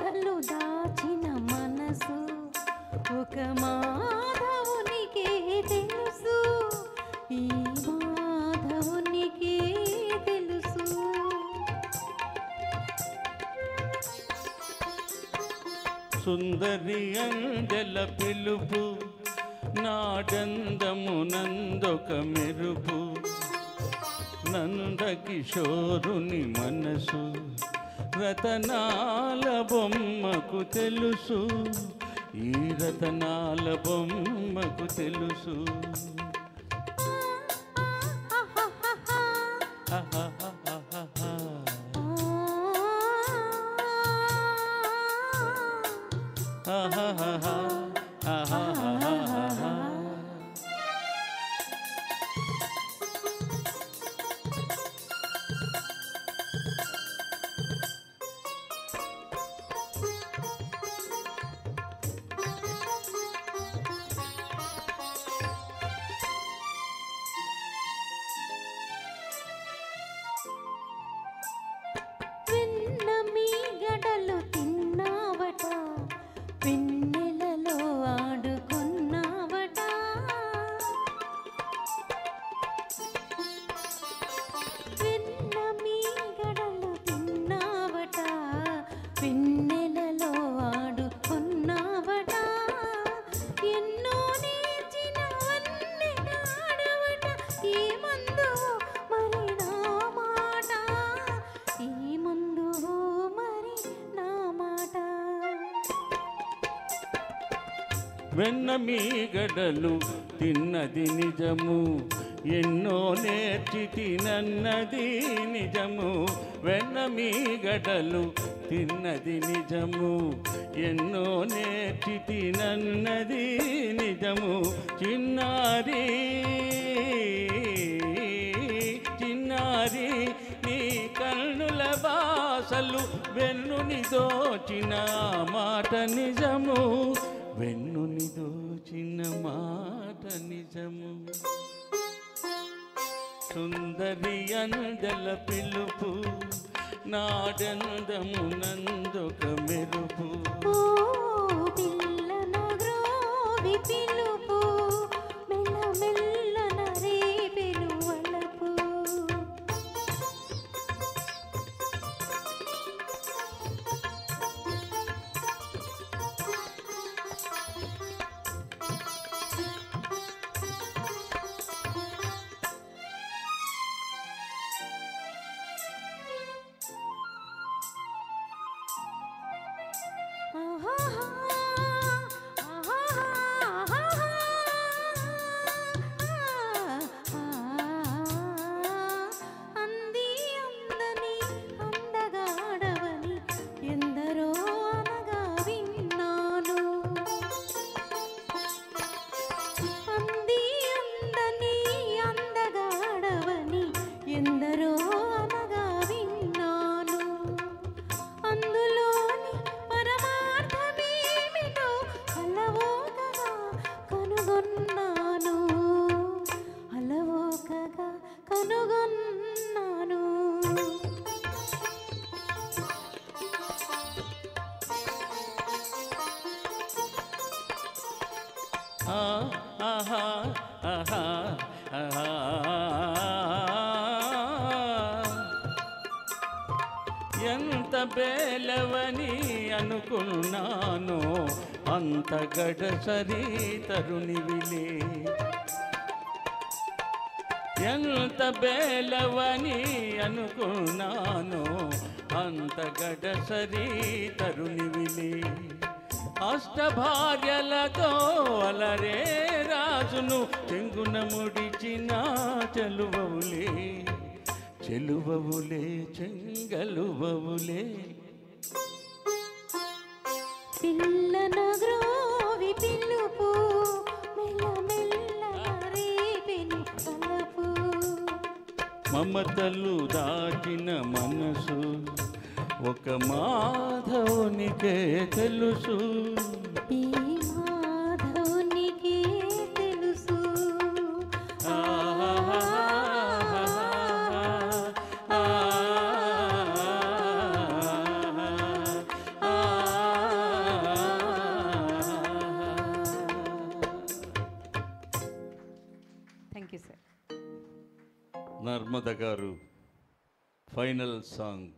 మమతలు దాచిన మనసు ఒక మాధవునికే తెలుసు, ఈ మాధవునికే తెలుసు. సుందరి అందెల పిలుపు నాడందము నందొక మెరుపు, నందకిషోరుని మనసు రతనాల బొమ్మకు తెలుసు, ఈ రతనాల బొమ్మకు తెలుసు. వెన్నెలలో ఆడుకున్నావట, వెన్న మీగడలు తిన్నావట, వెన్నెలలో ఆడుకున్నావట, ఎన్నో నేర్చినవన్నీ ఆడవట, ఏమందు మరి నా మాట, ఏమందు మరి నా మాట. వెన్న మీగడలు తిన్నది నిజము, ఎన్నో నేర్చి తినన్నది నిజము. వెన్న మీగడలు తిన్నది నిజము, ఎన్నో నేర్చి తినన్నది నిజము. చిన్నారి చిన్నారి నీ కన్నుల బాసలు వెన్నుని దోచిన మాట నిజము, వెన్నుని దోచిన మాట నిజము. సుందరి అందెల పిలుపు నాడందము నందొక మెరుపు, పిల్లన గ్రోవి పిలుపు మెల్ల మెల్లన రేపెను వలపు. అంది అందని అందగాడవని ఎందరో అనగా విన్నాను, అంది అందని అందగాడవని ఎందరో అనగా విన్నాను, అందులోని పరమార్థమేమిటో అలవోకగా కనుగొన్నాను, అలవోకగా కనుగొన్నాను. ఆహా ఆహా ఆహా. ఎంత బేలవని అనుకున్నానో అంత గడసరి తరుణివిలే, ఎంత బేలవని అనుకున్నానో అంత గడసరి తరుణివిలే. అష్టభార్యలతో అలరే రాజును చెంగున ముడిచిన చెలువవులే, చెలువవులే చెంగలువవులే. పిల్లన గ్రోవి పిలుపు మెల్ల మెల్ల రేపెను వలపు, మమతలు దాచిన మనసు ఒక మాధవునికే తెలుసు, ఈ మాధవునికే తెలుసు. ఆ థ్యాంక్ యూ సార్. నర్మద గారు ఫైనల్ సాంగ్